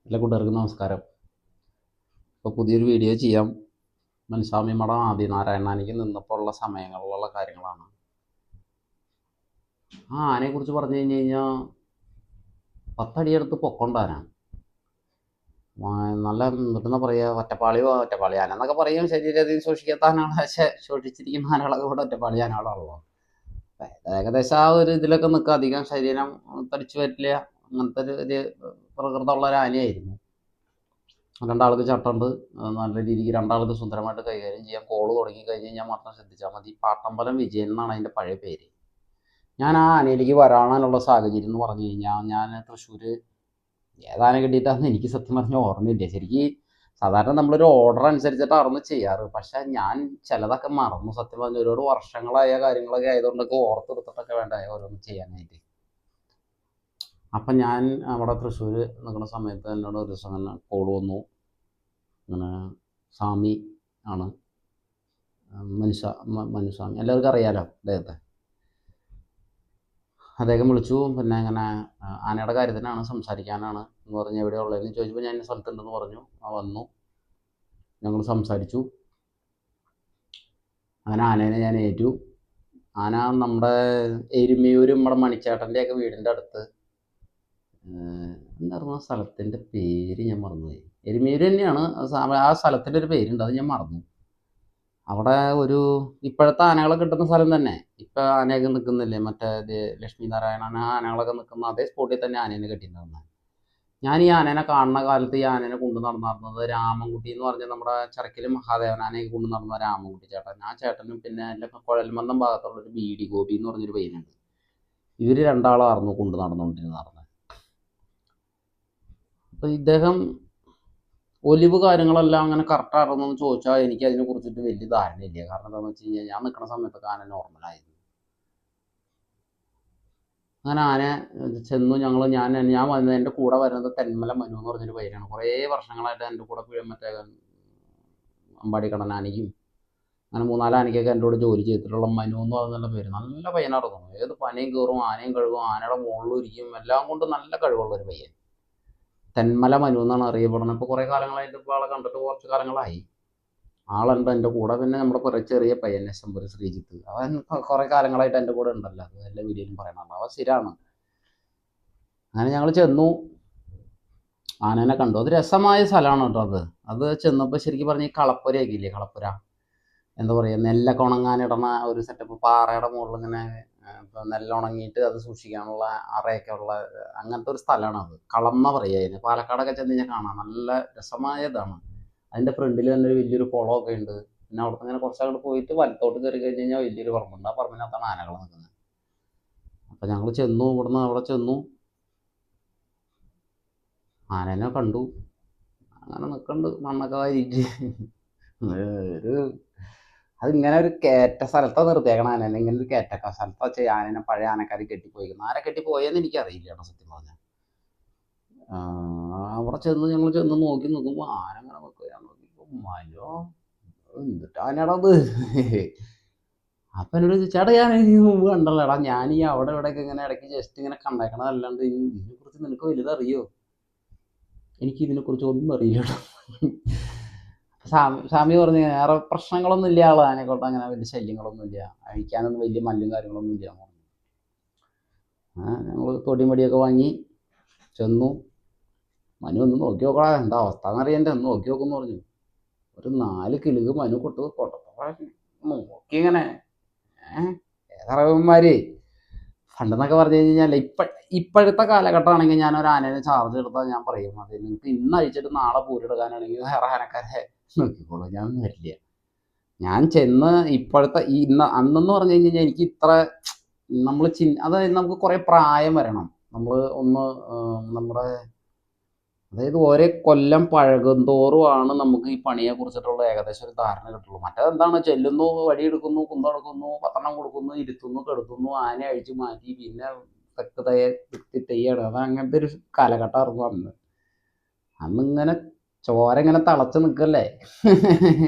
എല്ലാ കൂട്ടുകാർക്കും നമസ്കാരം. ഇപ്പോൾ പുതിയൊരു വീഡിയോ ചെയ്യാം. മൻസ്വാമി മഠം ആദിനാരായണാനിക്ക് നിന്നപ്പോൾ ഉള്ള സമയങ്ങളിലുള്ള കാര്യങ്ങളാണ്. ആ ആനയെക്കുറിച്ച് പറഞ്ഞു കഴിഞ്ഞ് കഴിഞ്ഞാൽ 10 അടുത്ത് പൊക്കമുണ്ട്. നല്ല എന്നിട്ടെന്താ പറയുക, ഒറ്റപ്പാളി ആന എന്നൊക്കെ പറയും. ശരീരത്തിൽ സൂക്ഷിക്കാത്ത ആനകളെ, പക്ഷേ സൂക്ഷിച്ചിരിക്കുന്ന ആനകളൊക്കെ കൂടെ ഒറ്റപ്പാളി ആനകളാണല്ലോ. ഏകദേശം ആ ഒരു ഇതിലൊക്കെ നിൽക്കുക. അധികം ശരീരം തടിച്ചു വരില്ല, അങ്ങനത്തെ ഒരു പ്രകൃതമുള്ള ഒരു ആനയായിരുന്നു. രണ്ടാൾക്ക് ചട്ടമുണ്ട്. നല്ല രീതിക്ക് രണ്ടാൾക്ക് സുന്ദരമായിട്ട് കൈകാര്യം ചെയ്യാം. കോള് തുടങ്ങി കഴിഞ്ഞ് കഴിഞ്ഞാൽ മാത്രം ശ്രദ്ധിച്ചാൽ മതി. പാട്ടമ്പലം വിജയൻ എന്നാണ് അതിൻ്റെ പഴയ പേര്. ഞാൻ ആ ആനയിലേക്ക് വരാനുള്ള സാഹചര്യം എന്ന് പറഞ്ഞു കഴിഞ്ഞാൽ, ഞാൻ തൃശ്ശൂർ ഏതാന കിട്ടിയിട്ടാണെന്ന് എനിക്ക് സത്യം പറഞ്ഞാൽ ഓർമ്മയില്ല. ശരിക്കും സാധാരണ നമ്മളൊരു ഓർഡർ അനുസരിച്ചിട്ടായിരുന്നു ചെയ്യാറ്. പക്ഷേ ഞാൻ ചിലതൊക്കെ മറന്നു. സത്യം പറഞ്ഞ ഒരുപാട് വർഷങ്ങളായ കാര്യങ്ങളൊക്കെ ആയതുകൊണ്ടൊക്കെ ഓർത്തെടുത്തിട്ടൊക്കെ വേണ്ട ഓരോന്ന് ചെയ്യാനായിട്ട്. അപ്പം ഞാൻ അവിടെ തൃശ്ശൂർ നിൽക്കുന്ന സമയത്ത് എന്നോട് ഒരു ദിവസം അങ്ങനെ കോൾ വന്നു. അങ്ങനെ സ്വാമി ആണ്, മനുസ്വാമി, എല്ലാവർക്കും അറിയാലോ അദ്ദേഹത്തെ. അദ്ദേഹം വിളിച്ചു. പിന്നെ ഇങ്ങനെ ആനയുടെ കാര്യത്തിനാണ്, സംസാരിക്കാനാണ് എന്ന് പറഞ്ഞ് എവിടെയാണ് ഉള്ളതെന്ന് ചോദിച്ചപ്പോൾ ഞാൻ ഇന്ന സ്ഥലത്തുണ്ടെന്ന് പറഞ്ഞു. വന്നു, ഞങ്ങൾ സംസാരിച്ചു. അങ്ങനെ ആനേനെ ഞാൻ ഏറ്റു. ആന നമ്മുടെ എരുമയൂർ, നമ്മുടെ മണിച്ചേട്ടൻ്റെയൊക്കെ വീടിൻ്റെ അടുത്ത്, എന്തായിരുന്നു ആ സ്ഥലത്തിൻ്റെ പേര് ഞാൻ മറന്നുപോയി. എരുമയൂർ തന്നെയാണ് ആ സ്ഥലത്തിൻ്റെ ഒരു പേരുണ്ട്, അത് ഞാൻ മറന്നു. അവിടെ ഒരു ഇപ്പോഴത്തെ ആനകളെ കിട്ടുന്ന സ്ഥലം തന്നെ. ഇപ്പം ആനയൊക്കെ നിൽക്കുന്നില്ലേ, മറ്റേ ലക്ഷ്മി നാരായണൻ ആനകളൊക്കെ നിൽക്കുന്ന അതേ സ്പോട്ടിൽ തന്നെ ആനേനെ കെട്ടിയിട്ടുണ്ടായിരുന്നത്. ഞാൻ ഈ ആനേനെ കാണുന്ന കാലത്ത് ഈ ആനേനെ കൊണ്ടു നടന്നിരുന്നത് രാമൻകുട്ടി എന്ന് പറഞ്ഞ നമ്മുടെ ചിറക്കൽ മഹാദേവൻ ആനയൊക്കെ കൊണ്ടു നടന്ന രാമൻകുട്ടി ചേട്ടൻ. ആ ചേട്ടനും പിന്നെ എൻ്റെ കുഴൽമന്ദം ഭാഗത്തുള്ളൊരു ബീഡി ഗോപി എന്ന് പറഞ്ഞൊരു പയ്യനുണ്ട്. ഇവർ രണ്ടാളായിരുന്നു കൊണ്ടു നടന്നുകൊണ്ടിരുന്നത്. അപ്പോൾ ഇദ്ദേഹം ഒലിവ് കാര്യങ്ങളെല്ലാം അങ്ങനെ കറക്റ്റായിരുന്നോ എന്ന് ചോദിച്ചാൽ എനിക്ക് അതിനെ കുറിച്ചിട്ട് വലിയ ധാരണയില്ല. കാരണം എന്താണെന്ന് വെച്ച് കഴിഞ്ഞാൽ ഞാൻ നിൽക്കുന്ന സമയത്തൊക്കെ ആന നോർമലായിരുന്നു. അങ്ങനെ ആന ചെന്നു. ഞാൻ വന്നത്, എൻ്റെ കൂടെ വരുന്നത് തെന്മല മനു എന്ന് പറഞ്ഞൊരു പയ്യനാണ്. കുറേ വർഷങ്ങളായിട്ട് എൻ്റെ കൂടെ മറ്റേ അമ്പാടി കടനാനയ്ക്കും അങ്ങനെ 3-4 ആനയ്ക്കൊക്കെ എൻ്റെ കൂടെ ജോലി ചെയ്തിട്ടുള്ള മനു എന്ന് പറഞ്ഞുള്ള പേര്. നല്ല പയ്യനായിരുന്നു. ഏത് പനയും കയറും, ആനയും കഴുകും, ആനയുടെ മുകളിലും ഇരിക്കും, എല്ലാം കൊണ്ട് നല്ല കഴിവുള്ളൊരു പയ്യൻ. തെന്മല മനു എന്നാണ് അറിയപ്പെടുന്നത്. ഇപ്പോൾ കുറേ കാലങ്ങളായിട്ട് ഇപ്പോൾ ആളെ കണ്ടിട്ട് കുറച്ച് കാലങ്ങളായി. ആളുണ്ട് എൻ്റെ കൂടെ. പിന്നെ നമ്മുടെ കുറേ ചെറിയ പയ്യൻ എസ്എംപുരം ശ്രീജിത്ത്, അവൻ കുറേ കാലങ്ങളായിട്ട് എൻ്റെ കൂടെ ഉണ്ടല്ലോ, അത് എല്ലാ വീഡിയോയിലും പറയണമല്ലോ, അവൻ സ്ഥിരമാണ്. അങ്ങനെ ഞങ്ങൾ ചെന്നു, ആനേനെ കണ്ടു. അത് രസമായ സ്ഥലമാണ് കേട്ടോ. അത് ചെന്നപ്പോൾ ശരിക്കും പറഞ്ഞാൽ ഈ കളപ്പുരയൊക്കെ ഇല്ലേ, കളപ്പുര എന്താ പറയുക, നെല്ലൊക്കെ ഉണങ്ങാനിടുന്ന ഒരു സെറ്റപ്പ്. പാറയുടെ മുകളിൽ ഇങ്ങനെ നെല്ല് ഉണങ്ങിയിട്ട് അത് സൂക്ഷിക്കാനുള്ള അറയൊക്കെ ഉള്ള അങ്ങനത്തെ ഒരു സ്ഥലമാണ് അത്. കളം എന്ന് പറയുക അതിന്. പാലക്കാടൊക്കെ ചെന്ന് കഴിഞ്ഞാൽ കാണാം, നല്ല രസമായ ഇതാണ്. അതിൻ്റെ ഫ്രണ്ടിൽ തന്നെ ഒരു വലിയൊരു കുളമൊക്കെ ഉണ്ട്. പിന്നെ അവിടെ നിന്ന് ഇങ്ങനെ കുറച്ചങ്ങോട്ട് പോയിട്ട് വലത്തോട്ട് കയറി കഴിഞ്ഞ് കഴിഞ്ഞാൽ വലിയൊരു പറമ്പുണ്ട്. ആ പറമ്പിനകത്താണ് ആനകൾ നിൽക്കുന്നത്. അപ്പം ഞങ്ങൾ ചെന്നു, ഇവിടുന്ന് അവിടെ ചെന്നു, ആനേനെ കണ്ടു. അങ്ങനെ നിൽക്കുന്നുണ്ട് മണ്ണൊക്കെ വാരിയിട്ട്. ഒരു അതിങ്ങനെ ഒരു കയറ്റ സ്ഥലത്താണ് നിർത്തിയേക്കണം ആനേനെ. ഇങ്ങനെ ഒരു കയറ്റ സ്ഥലത്ത് വെച്ച് ആനേനെ പഴയ ആനക്കാർ കെട്ടിപ്പോയിരിക്കുന്നു. ആരെ കെട്ടിപ്പോയെന്ന് എനിക്കറിയില്ല കേട്ടോ സത്യം പറഞ്ഞാൽ. അവിടെ ഞങ്ങൾ ചെന്ന് നോക്കുമ്പോൾ ആന അങ്ങനെ നോക്കുക. ഞാൻ നോക്കിയപ്പോൾ മലോ എന്നിട്ട് ആനയാണത്. അപ്പം എന്നോട് ചേട്ടാ, ഞാൻ മുമ്പ് കണ്ടല്ലോടാ, ഞാൻ ഈ അവിടെ ഇവിടെയൊക്കെ ഇങ്ങനെ ഇടയ്ക്ക് ജസ്റ്റ് ഇങ്ങനെ കണ്ടേക്കണതല്ലാണ്ട് ഇതിനെക്കുറിച്ച് നിനക്ക് വലുതറിയോ? എനിക്ക് ഇതിനെക്കുറിച്ച് ഒന്നും അറിയില്ല കേട്ടോ. സ്വാമി പറഞ്ഞു വേറെ പ്രശ്നങ്ങളൊന്നും ഇല്ല, ആൾ ആനക്കോട്ടെ അങ്ങനെ വലിയ ശല്യങ്ങളൊന്നും ഇല്ല, അഴിക്കാനൊന്നും വലിയ മല്ലും കാര്യങ്ങളൊന്നും ഇല്ല. ഞങ്ങൾ തൊടിമടിയൊക്കെ വാങ്ങി ചെന്നു. മനു ഒന്ന് നോക്കി നോക്കടാ, എന്താ അവസ്ഥ എന്നറിയണ്ടേ, ഒന്ന് നോക്കി നോക്കുമെന്ന് പറഞ്ഞു. ഒരു 4 കിലുക് മനു നോക്കി ഇങ്ങനെ. ഏതറവന്മാര് പണ്ടെന്നൊക്കെ പറഞ്ഞു കഴിഞ്ഞാൽ ഇപ്പോഴത്തെ കാലഘട്ടമാണെങ്കിൽ ഞാൻ ഒരു ആനേനെ ചാർജ് എടുത്താൽ ഞാൻ പറയും, അത് നിങ്ങൾക്ക് ഇന്ന് അഴിച്ചിട്ട് നാളെ പൂരെടുക്കാനാണെങ്കിൽ വേറെ ആനക്കാരെ നോക്കിക്കോളൂ, ഞാൻ വരില്ല. ഞാൻ ചെന്ന് ഇപ്പോഴത്തെ അന്നെന്ന് പറഞ്ഞു കഴിഞ്ഞാൽ എനിക്ക് ഇത്ര നമ്മൾ അതായത് നമുക്ക് കുറേ പ്രായം വരണം. നമ്മൾ ഒന്ന് നമ്മുടെ അതായത് ഓരോ കൊല്ലം പഴകുന്തോറുമാണ് നമുക്ക് ഈ പണിയെ കുറിച്ചിട്ടുള്ള ഏകദേശം ഒരു ധാരണ കിട്ടുള്ളൂ. മറ്റേതെന്താണ്, ചെല്ലുന്നു, വടിയെടുക്കുന്നു, കുന്തമെടുക്കുന്നു, 10 കൊടുക്കുന്നു, ഇരുത്തുന്നു, കെടുത്തുന്നു, ആന അഴിച്ചു മാറ്റി, പിന്നെ തെയ്യാണ്. അത് അങ്ങനത്തെ ഒരു കാലഘട്ടമായിരുന്നു അന്ന്. അന്നിങ്ങനെ ചോര ഇങ്ങനെ തിളച്ച് നിൽക്കല്ലേ.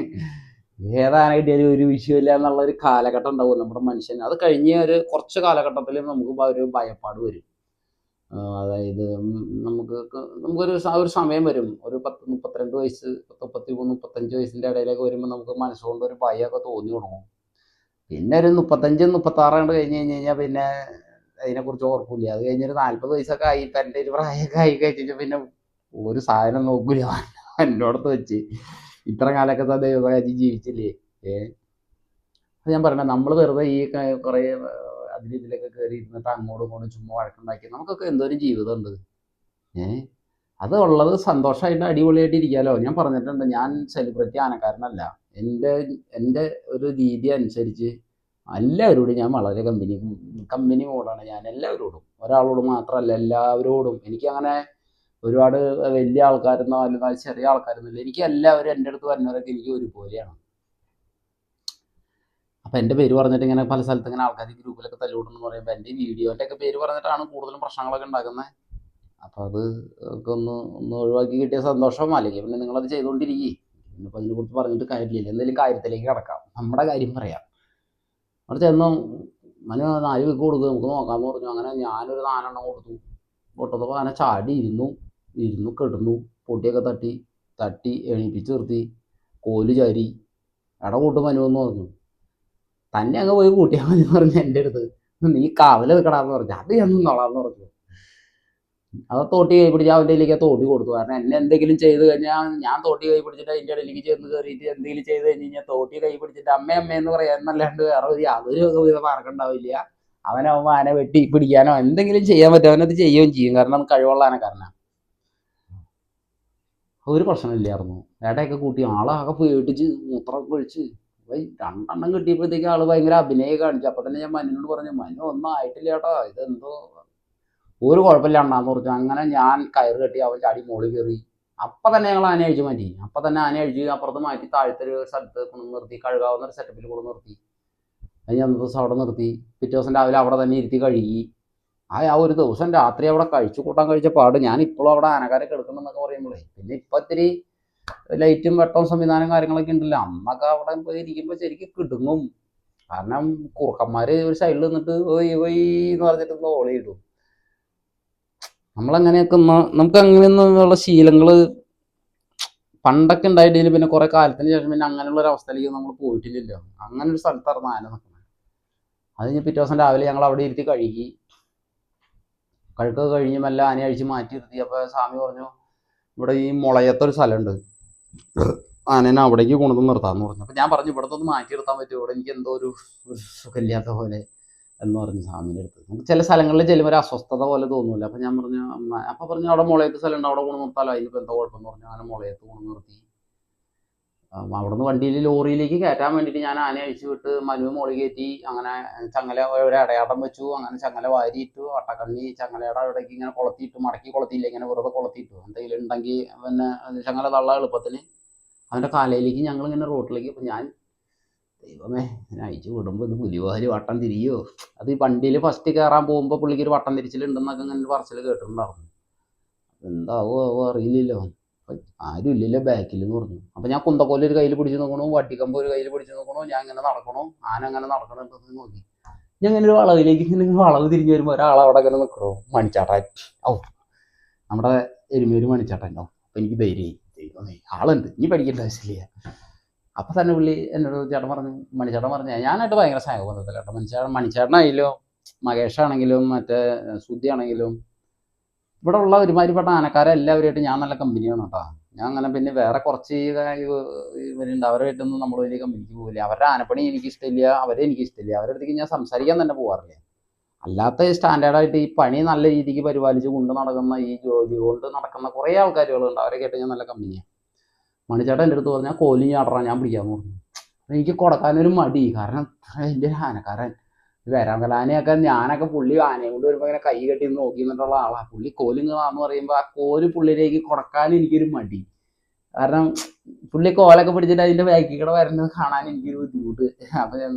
ഏതാന കിട്ടിയാലും ഒരു വിഷയമില്ല എന്നുള്ളൊരു കാലഘട്ടം ഉണ്ടാവും നമ്മുടെ മനുഷ്യന്. അത് കഴിഞ്ഞ ഒരു കുറച്ച് കാലഘട്ടത്തിൽ നമുക്ക് ഒരു ഭയപ്പാട് വരും. അതായത് നമുക്കൊരു സമയം വരും, ഒരു 32 വയസ്സ്, 33, 35 വയസ്സിൻ്റെ ഇടയിലൊക്കെ വരുമ്പോൾ നമുക്ക് മനസ്സുകൊണ്ട് ഒരു ഭയമൊക്കെ തോന്നി തുടങ്ങും. പിന്നെ ഒരു 35, 36 കണ്ട് കഴിഞ്ഞ് കഴിഞ്ഞാൽ പിന്നെ അതിനെക്കുറിച്ച് ഓർക്കില്ല. അത് കഴിഞ്ഞൊരു 40 വയസ്സൊക്കെ ആയി, ഇപ്പം എൻ്റെ ഒരു പ്രായമൊക്കെ ആയി കഴിഞ്ഞാൽ പിന്നെ ഒരു സാധനം നോക്കില്ല എന്നോടത്ത് വെച്ച്. ഇത്ര കാലമൊക്കെ ദൈവകാര്യം ജീവിച്ചില്ലേ. അത് ഞാൻ പറഞ്ഞത്, നമ്മൾ വെറുതെ ഈ കുറേ അതിലിതിലൊക്കെ കയറി ഇരുന്നിട്ട് അങ്ങോട്ടും ഇങ്ങോട്ടും ചുമ്മാ വഴക്കുണ്ടാക്കി നമുക്കൊക്കെ എന്തോരം ജീവിതമുണ്ട്. അത് ഉള്ളത് സന്തോഷമായിട്ട് അടിപൊളിയായിട്ട് ഇരിക്കാമല്ലോ. ഞാൻ പറഞ്ഞിട്ടുണ്ട്, ഞാൻ സെലിബ്രിറ്റി ആനക്കാരനല്ല. എൻ്റെ ഒരു രീതി അനുസരിച്ച് എല്ലാവരോടും ഞാൻ വളരെ കമ്പനി മോഡാണ് ഞാൻ എല്ലാവരോടും. ഒരാളോട് മാത്രമല്ല, എല്ലാവരോടും. എനിക്കങ്ങനെ ഒരുപാട് വലിയ ആൾക്കാരെന്നോ അല്ലെങ്കിൽ ചെറിയ ആൾക്കാരെന്നില്ല. എനിക്ക് എല്ലാവരും എൻ്റെ അടുത്ത് വരുന്നവരൊക്കെ എനിക്ക് ഒരുപോലെയാണ്. അപ്പം എൻ്റെ പേര് പറഞ്ഞിട്ട് ഇങ്ങനെ പല സ്ഥലത്ത് ഇങ്ങനെ ആൾക്കാർ ഗ്രൂപ്പിലൊക്കെ തല്ലുകൂടുന്നു പറയുമ്പോൾ എൻ്റെ വീഡിയോൻ്റെ ഒക്കെ പേര് പറഞ്ഞിട്ടാണ് കൂടുതലും പ്രശ്നങ്ങളൊക്കെ ഉണ്ടാക്കുന്നത്. അപ്പോൾ അത് ഒക്കെ ഒന്ന് ഒഴിവാക്കി കിട്ടിയ സന്തോഷം. അല്ലെങ്കിൽ പിന്നെ നിങ്ങളത് ചെയ്തുകൊണ്ടിരിക്കും. ഇന്നിപ്പോൾ അതിനെക്കുറിച്ച് പറഞ്ഞിട്ട് കാര്യമില്ല. എന്തെങ്കിലും കാര്യത്തിലേക്ക് കിടക്കാം, നമ്മുടെ കാര്യം പറയാം. അവിടെ ചെന്നു മനു 4 വിക്ക് കൊടുക്കുക, നമുക്ക് നോക്കാമെന്ന് പറഞ്ഞു. അങ്ങനെ ഞാനൊരു 4 എണ്ണം കൊടുത്തപ്പോൾ അങ്ങനെ ചാടി ഇരുന്നു കിടന്നു. പൊട്ടിയൊക്കെ തട്ടി എണീപ്പിച്ച് നിർത്തി. കോല് ചാരി കൂട്ട് മനു എന്ന് പറഞ്ഞു. തന്നെ അങ്ങ് പോയി കൂട്ടിയാൽ മതി എന്ന് പറഞ്ഞു എൻ്റെ അടുത്ത്. നീ കാവല് നിൽക്കടാന്ന് പറഞ്ഞു. അത് ഞാൻ നിന്നോളാന്ന് പറഞ്ഞു. അത് തോട്ടി കൈ പിടിച്ച് അവൻ്റെ ഇടയിലേക്ക് തോട്ടി കൊടുത്തു. കാരണം എന്നെ എന്തെങ്കിലും ചെയ്ത് കഴിഞ്ഞാൽ ഞാൻ തോട്ടി കൈ പിടിച്ചിട്ട് അതിൻ്റെ ഇടയിലേക്ക് ചെന്ന് കയറിയിട്ട് എന്തെങ്കിലും ചെയ്ത് കഴിഞ്ഞ് കഴിഞ്ഞാൽ തോട്ടി കൈ പിടിച്ചിട്ട് അമ്മയെന്ന് പറയാന്നല്ലാണ്ട് വേറെ യാതൊരു മാർഗമുണ്ടാവില്ല. അവനാവുമ്പോൾ ആന വെട്ടി പിടിക്കാനോ എന്തെങ്കിലും ചെയ്യാൻ പറ്റും. അവനത് ചെയ്യുകയും ചെയ്യും, കാരണം അത് കഴിവുള്ള ആനക്കാരനാണ്. ഒരു പ്രശ്നമില്ലായിരുന്നു. ഏട്ടയൊക്കെ കൂട്ടി ആളാകെ പേടിച്ച് മൂത്രമൊക്കെ ഒഴിച്ച് 2 എണ്ണം കിട്ടിയപ്പോഴത്തേക്ക് ആൾ ഭയങ്കര അഭിനയം കാണിച്ചു. അപ്പം തന്നെ ഞാൻ മനുവിനോട് പറഞ്ഞു, മനു ഒന്നും ആയിട്ടില്ല ചേട്ടാ, ഇതെന്തോ ഒരു കുഴപ്പമില്ല അണ്ണാന്ന് പറഞ്ഞു. അങ്ങനെ ഞാൻ കയറ് കെട്ടി അവൻ ചാടി മുകളിൽ കയറി. അപ്പം തന്നെ ഞങ്ങൾ ആന അഴിച്ച് മാറ്റി. അപ്പം തന്നെ ആന അഴിച്ച് അപ്പുറത്ത് മാറ്റി താഴത്തെ ഒരു സ്ഥലത്ത് കൊണ്ടു നിർത്തി, കഴുകാവുന്ന ഒരു സെറ്റപ്പിൽ കൊണ്ടു നിർത്തി. അതിന് അന്നത്തെ ദിവസം അവിടെ നിർത്തി. പിറ്റേ ദിവസം രാവിലെ അവിടെ തന്നെ ഇരുത്തി കഴുകി. ആ ഒരു ദിവസം രാത്രി അവിടെ കഴിച്ചു കൂട്ടാൻ കഴിച്ച പാട്. ഞാൻ ഇപ്പോഴും അവിടെ ആനക്കാരെ കിടക്കണമെന്നൊക്കെ പറയുമ്പോഴേ, പിന്നെ ഇപ്പം ഇത്തിരി ലൈറ്റും വെട്ടവും സംവിധാനം കാര്യങ്ങളൊക്കെ ഉണ്ടല്ലോ. അന്നൊക്കെ അവിടെ പോയി ഇരിക്കുമ്പോൾ ശരിക്കും കിടുങ്ങും. കാരണം കുറുക്കന്മാർ ഒരു സൈഡിൽ നിന്നിട്ട് ഒയ് ഒയ് എന്ന് പറഞ്ഞിട്ട് ഓളിയിടും. നമ്മളങ്ങനെയൊക്കെ നമുക്ക് അങ്ങനെയൊന്നുള്ള ശീലങ്ങൾ പണ്ടൊക്കെ ഉണ്ടായിട്ടില്ല. പിന്നെ കുറെ കാലത്തിന് ശേഷം പിന്നെ അങ്ങനെയുള്ള ഒരു അവസ്ഥയിലേക്ക് നമ്മൾ പോയിട്ടില്ലല്ലോ. അങ്ങനെ ഒരു സ്ഥലത്തായിരുന്നു ആന നിൽക്കുന്നത്. അത് കഴിഞ്ഞ് പിറ്റേ ദിവസം രാവിലെ ഞങ്ങൾ അവിടെ ഇരുത്തി കഴുക്കൊക്കെ കഴിഞ്ഞ് മെല്ലെ ആനയെ അഴിച്ച് മാറ്റി നിർത്തി. അപ്പോൾ സ്വാമി പറഞ്ഞു, ഇവിടെ ഈ മുളയത്തൊരു സ്ഥലമുണ്ട്, ആനേനെ അവിടേക്ക് കൊണ്ടുവന്ന് നിർത്താമെന്ന് പറഞ്ഞു. അപ്പോൾ ഞാൻ പറഞ്ഞു, ഇവിടുത്തെ ഒന്ന് മാറ്റി നിർത്താൻ പറ്റുമോ, ഇവിടെ എനിക്ക് എന്തോ ഒരു സുഖമില്ലാത്ത പോലെ എന്ന് പറഞ്ഞു സ്വാമീൻ്റെ അടുത്ത്. നമുക്ക് ചില സ്ഥലങ്ങളിൽ ചെല്ലുമ്പോൾ ഒരു അസ്വസ്ഥത പോലെ തോന്നില്ല. അപ്പം ഞാൻ പറഞ്ഞു, അപ്പം പറഞ്ഞു അവിടെ മുളയത്ത് സ്ഥലമുണ്ട്, അവിടെ കൊണ്ട് നിർത്താമല്ലോ, അതിനിപ്പോൾ എന്താ കുഴപ്പമെന്ന് പറഞ്ഞു. അങ്ങനെ മുളയത്ത് കൊണ്ട് നിർത്തി. അവിടെ നിന്ന് വണ്ടിയിൽ ലോറിയിലേക്ക് കയറ്റാൻ വേണ്ടിയിട്ട് ഞാൻ ആനയെ അഴിച്ചു വിട്ട് മനു മുകളിൽ കയറ്റി. അങ്ങനെ ചങ്ങല ഒരു അടയാട്ടം വെച്ചു. അങ്ങനെ ചങ്ങല വാരിയിട്ടു. അട്ടക്കണ്ണി ചങ്ങലയുടെ അവിടേക്ക് ഇങ്ങനെ കൊളത്തിയിട്ടു. മടക്കി കൊളത്തിയില്ല, ഇങ്ങനെ വെറുതെ കൊളത്തിയിട്ടു. എന്തെങ്കിലും ഉണ്ടെങ്കിൽ പിന്നെ ചങ്ങല തള്ള എളുപ്പത്തിന് അവൻ്റെ കാലയിലേക്ക് ഞങ്ങളിങ്ങനെ റോട്ടിലേക്ക്. ഇപ്പം ഞാൻ ദൈവമേ, ഞാൻ അയച്ചു വിടുമ്പോൾ ഇത് പുലിവാല് വട്ടം തിരിയോ. അത് ഈ വണ്ടിയിൽ ഫസ്റ്റ് കയറാൻ പോകുമ്പോൾ പുള്ളിക്ക് ഒരു വട്ടം തിരിച്ചിലുണ്ടെന്നൊക്കെ ഇങ്ങനെ പറച്ചിൽ കേട്ടിട്ടുണ്ടായിരുന്നു. എന്താവോ അറിയില്ലല്ലോ. ആരും ഇല്ലല്ലോ ബാക്കിൽ എന്ന് പറഞ്ഞു. അപ്പം ഞാൻ കുന്തക്കോല് ഒരു കയ്യിൽ പിടിച്ച് നോക്കണു, വട്ടിക്കമ്പ് ഒരു കയ്യിൽ പിടിച്ച് നോക്കണു. ഞാൻ ഇങ്ങനെ നടക്കണു, ആന അങ്ങനെ നടക്കണമെന്ന് നോക്കി. ഞാൻ ഇങ്ങനെ ഒരു വളവിലേക്ക് ഇങ്ങനെ വളവ് തിരിഞ്ഞ് വരുമ്പോൾ ഒരാളവിടെ ഇങ്ങനെ നിൽക്കണോ, മണിച്ചാട്ടൻ. നമ്മുടെ എരുമേര് മണിച്ചാട്ടൻ. അപ്പം എനിക്ക് ധൈര്യമായി, ആളുണ്ട്, ഇനി പഠിക്കേണ്ട ആവശ്യമില്ല. അപ്പം തന്നെ പുള്ളി എന്നോട് മണിച്ചേട്ടൻ പറഞ്ഞു, ഞാനായിട്ട് ഭയങ്കര സ്നേഹബന്ധത്തില്ല കേട്ടോ. മണിച്ചേട്ടനായാലും മകേഷാണെങ്കിലും മറ്റേ സുധി ആണെങ്കിലും ഇവിടെ ഉള്ള ഒരുമാതിരിപ്പെട്ട ആനക്കാരെ എല്ലാവരുമായിട്ട് ഞാൻ നല്ല കമ്പനിയാണ് കേട്ടോ. ഞാൻ അങ്ങനെ പിന്നെ വേറെ കുറച്ച് ഇവരുണ്ട്, അവരുമായിട്ടൊന്നും നമ്മൾ വലിയ കമ്പനിക്ക് പോകില്ല. അവരുടെ ആനപ്പണി എനിക്ക് ഇഷ്ടമില്ല, അവരെ എനിക്ക് ഇഷ്ടമില്ല. അവരുടെ അടുത്തേക്ക് ഞാൻ സംസാരിക്കാൻ തന്നെ പോകാറില്ല. അല്ലാത്ത സ്റ്റാൻഡേർഡായിട്ട് ഈ പണി നല്ല രീതിക്ക് പരിപാലിച്ച് കൊണ്ട് നടക്കുന്ന, ഈ ജോലി കൊണ്ട് നടക്കുന്ന കുറേ ആൾക്കാരുകളുണ്ട്. അവരെ കേട്ട് ഞാൻ നല്ല കമ്പനിയാണ്. മണിച്ചേട്ടൻ എൻ്റെ അടുത്ത് പറഞ്ഞാൽ കോലി ചാടറാൻ ഞാൻ പിടിക്കാമെന്ന് പറഞ്ഞു. എനിക്ക് കൊടുക്കാനൊരു മടി, കാരണം വലിയ ആനക്കാരൻ വരാങ്കലാനയൊക്കെ. ഞാനൊക്കെ പുള്ളി ആനയെ കൊണ്ട് വരുമ്പോൾ ഇങ്ങനെ കൈ കെട്ടി നോക്കി നിന്നിട്ടുള്ള ആളാണ്. പുള്ളി കോലിങ്ങാന്ന് പറയുമ്പോൾ ആ കോല് പുള്ളിയിലേക്ക് കൊടുക്കാൻ എനിക്കൊരു മടി. കാരണം പുള്ളി കോലൊക്കെ പിടിച്ചിട്ട് അതിൻ്റെ ബാക്കിൽ കൂടെ വരുന്നത് കാണാൻ എനിക്കൊരു ബുദ്ധിമുട്ട്. അപ്പം ഞാൻ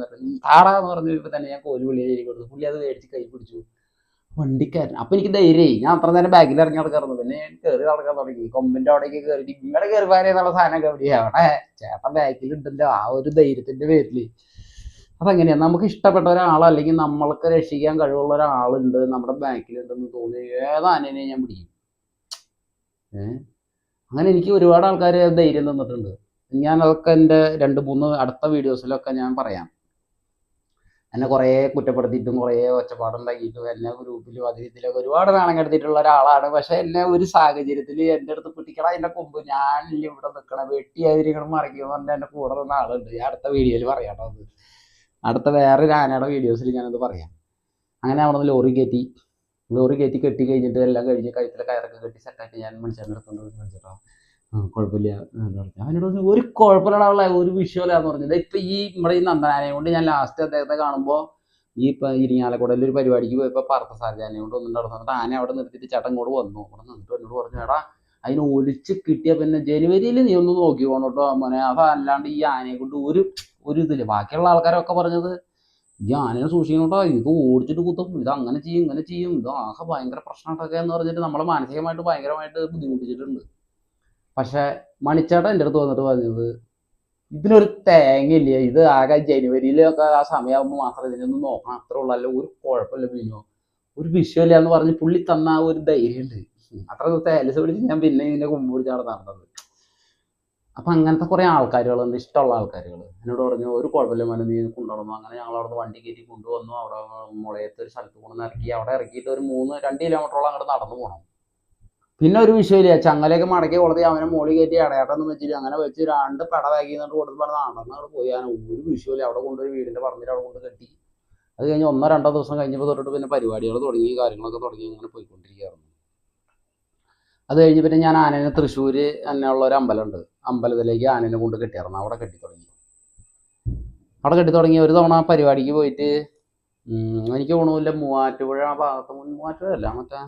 താടാന്ന് പറഞ്ഞു ഇപ്പോൾ തന്നെ ഞാൻ കോല് പുള്ളിയിലേക്ക് കൊടുത്തു. പുള്ളി അത് മേടിച്ച് കൈ പിടിച്ചു, വണ്ടിക്കാരൻ. അപ്പം എനിക്ക് ധൈര്യമായി. ഞാൻ അത്ര നേരം ബാക്കിൽ ഇറങ്ങി നടക്കാറുണ്ട്. പിന്നെ ഞാൻ കയറി നടക്കാൻ തുടങ്ങി. കൊമ്പിൻ്റെ അവിടേക്ക് കയറിയിട്ട് ഇങ്ങനെ കയറി പാരെന്നുള്ള സാധനമൊക്കെ എവിടെയാണ് അവിടെ ചേട്ടൻ ബാക്കിലുണ്ടല്ലോ. ആ ഒരു ധൈര്യത്തിൻ്റെ പേരിൽ അതെങ്ങനെയാണ് നമുക്ക് ഇഷ്ടപ്പെട്ട ഒരാൾ അല്ലെങ്കിൽ നമ്മൾക്ക് രക്ഷിക്കാൻ കഴിവുള്ള ഒരാളുണ്ട് നമ്മുടെ ബാക്കിലുണ്ടെന്ന് തോന്നി ഏത് ആനേനെയും ഞാൻ പിടിക്കും. ഏഹ് അങ്ങനെ എനിക്ക് ഒരുപാട് ആൾക്കാർ ധൈര്യം തന്നിട്ടുണ്ട്. ഞാൻ അതൊക്കെ എൻ്റെ 2-3 അടുത്ത വീഡിയോസിലൊക്കെ ഞാൻ പറയാം. എന്നെ കുറേ കുറ്റപ്പെടുത്തിയിട്ടും കുറേ ഒച്ചപ്പാടുണ്ടാക്കിയിട്ടും എന്നെ ഗ്രൂപ്പിലും അതിലും ഇതിലൊക്കെ ഒരുപാട് നാണം കെടുത്തിട്ടുള്ള ഒരാളാണ്. പക്ഷെ എന്നെ ഒരു സാഹചര്യത്തിൽ എൻ്റെ അടുത്ത് പിടിക്കടാ എൻ്റെ കൊമ്പ്, ഞാനില്ല ഇവിടെ നിൽക്കണം, വെട്ടിയാതിരിക്കണം മറിക്കുമെന്ന് പറഞ്ഞാൽ എൻ്റെ കൂടെ നിന്ന ആളുണ്ട്. ഞാൻ അടുത്ത വീഡിയോയിൽ പറയാം കേട്ടോ. അത് അടുത്ത വേറൊരു ആനയുടെ വീഡിയോസിൽ ഞാനത് പറയാം. അങ്ങനെ അവിടെ നിന്ന് ലോറി കയറ്റി കെട്ടി കഴിഞ്ഞിട്ട് എല്ലാം കഴിഞ്ഞ് കഴുത്തിൽ കയറൊക്കെ കെട്ടി സെറ്റാക്കി ഞാൻ മനുഷ്യൻ്റെ അടുത്തുകൊണ്ട് കാണിച്ചിട്ടോ കുഴപ്പമില്ല അവനോട് പറഞ്ഞു ഒരു കുഴപ്പമില്ലാനുള്ള ഒരു വിഷയമല്ലാന്ന് പറഞ്ഞത്. ഇപ്പം ഈ നമ്മുടെ ഈ നന്ദനാനെ കൊണ്ട് ഞാൻ ലാസ്റ്റ് അദ്ദേഹത്തെ കാണുമ്പോൾ ഈ ഇപ്പം ഇരിങ്ങാലക്കുടയിൽ ഒരു പരിപാടിക്ക് പോയപ്പോൾ പാർത്ഥസാരഥിനെ കൊണ്ട് ഒന്നും നടന്നിട്ട് ആന അവിടെ നിർത്തിയിട്ട് ചേട്ടൻ ഇങ്ങോട്ട് വന്നു. അവിടെ നിന്നിട്ട് എന്നോട് പറഞ്ഞു, എടാ അതിന് ഒലിച്ച് കിട്ടിയ പിന്നെ ജനുവരിയിൽ നീ ഒന്ന് നോക്കി പോകണം കേട്ടോ മോനെ, അതല്ലാണ്ട് ഈ ആനയെ കൊണ്ട് ഒരു ഇതില്ല. ബാക്കിയുള്ള ആൾക്കാരൊക്കെ പറഞ്ഞത് ഈ ആനയെ സൂക്ഷിക്കണം കേട്ടോ, ഇത് ഓടിച്ചിട്ട് കുത്തും, ഇത് അങ്ങനെ ചെയ്യും ഇങ്ങനെ ചെയ്യും, ഇത് ആകെ ഭയങ്കര പ്രശ്നമായിട്ടൊക്കെ എന്ന് പറഞ്ഞിട്ട് നമ്മളെ മാനസികമായിട്ട് ഭയങ്കരമായിട്ട് ബുദ്ധിമുട്ടിച്ചിട്ടുണ്ട്. പക്ഷെ മണിച്ചേട്ടൻ എൻ്റെ അടുത്ത് വന്നിട്ട് പറഞ്ഞത് ഇതിനൊരു തേങ്ങയില്ല, ഇത് ആകെ ജനുവരിയിലൊക്കെ ആ സമയമാകുമ്പോൾ മാത്രം ഇതിനൊന്ന് നോക്കണം, അത്രേ ഉള്ളൂ, അല്ല ഒരു കുഴപ്പമില്ല മീനോ, ഒരു വിഷയമില്ല എന്ന് പറഞ്ഞ് പുള്ളി തന്ന ആ ഒരു ധൈര്യമുണ്ട്. അത്ര തേലസ് പിടിച്ച് ഞാൻ പിന്നെ ഇതിൻ്റെ കുമ്പ് പിടിച്ചാണ് നടന്നത്. അപ്പം അങ്ങനത്തെ കുറേ ആൾക്കാരുകളുണ്ട്, ഇഷ്ടമുള്ള ആൾക്കാരുകൾ. എന്നോട് പറഞ്ഞു ഒരു കുഴപ്പമില്ല മോനെ നീ കൊണ്ടുവന്നു. അങ്ങനെ ഞങ്ങൾ അവിടെ വണ്ടി കയറ്റി കൊണ്ടുവന്നു. അവിടെ മുളയത്ത് ഒരു സ്ഥലത്ത് കൊണ്ടുവന്ന് ഇറക്കി. അവിടെ ഇറക്കിയിട്ട് ഒരു 2 കിലോമീറ്ററോളം അങ്ങോട്ട് നടന്നു പോകണം. പിന്നെ ഒരു വിഷയമില്ല, ചങ്ങലയൊക്കെ മടക്കി കൊടുത്ത് അവനെ മോളി കയറ്റി അടയാട്ടൊന്നും വെച്ചില്ല, അങ്ങനെ വെച്ച് 2 പട വാങ്ങിയിട്ട് കൊടുത്ത് നടന്ന് അവിടെ പോയി. ഞാൻ ഒരു വിഷയമില്ല, അവിടെ കൊണ്ടുപോയി വീടിൻ്റെ പറമ്പിൽ അവിടെ കൊണ്ട് കെട്ടി. അത് കഴിഞ്ഞ് 1-2 ദിവസം കഴിഞ്ഞപ്പോൾ തൊട്ടിട്ട് പിന്നെ പരിപാടികൾ തുടങ്ങി, കാര്യങ്ങളൊക്കെ തുടങ്ങി, അങ്ങനെ പോയിക്കൊണ്ടിരിക്കുകയായിരുന്നു. അത് കഴിഞ്ഞ് പിന്നെ ഞാൻ ആനനെ തൃശ്ശൂർ തന്നെയുള്ള ഒരു അമ്പലമുണ്ട്, അമ്പലത്തിലേക്ക് ആനനെ കൊണ്ട് കെട്ടിയായിരുന്നു. അവിടെ കെട്ടി തുടങ്ങി ഒരു തവണ പരിപാടിക്ക് പോയിട്ട് എനിക്ക് തോന്നുന്നില്ല മൂവാറ്റുപുഴ ആ ഭാഗത്ത്, മൂവാറ്റുപുഴ അല്ല മറ്റേ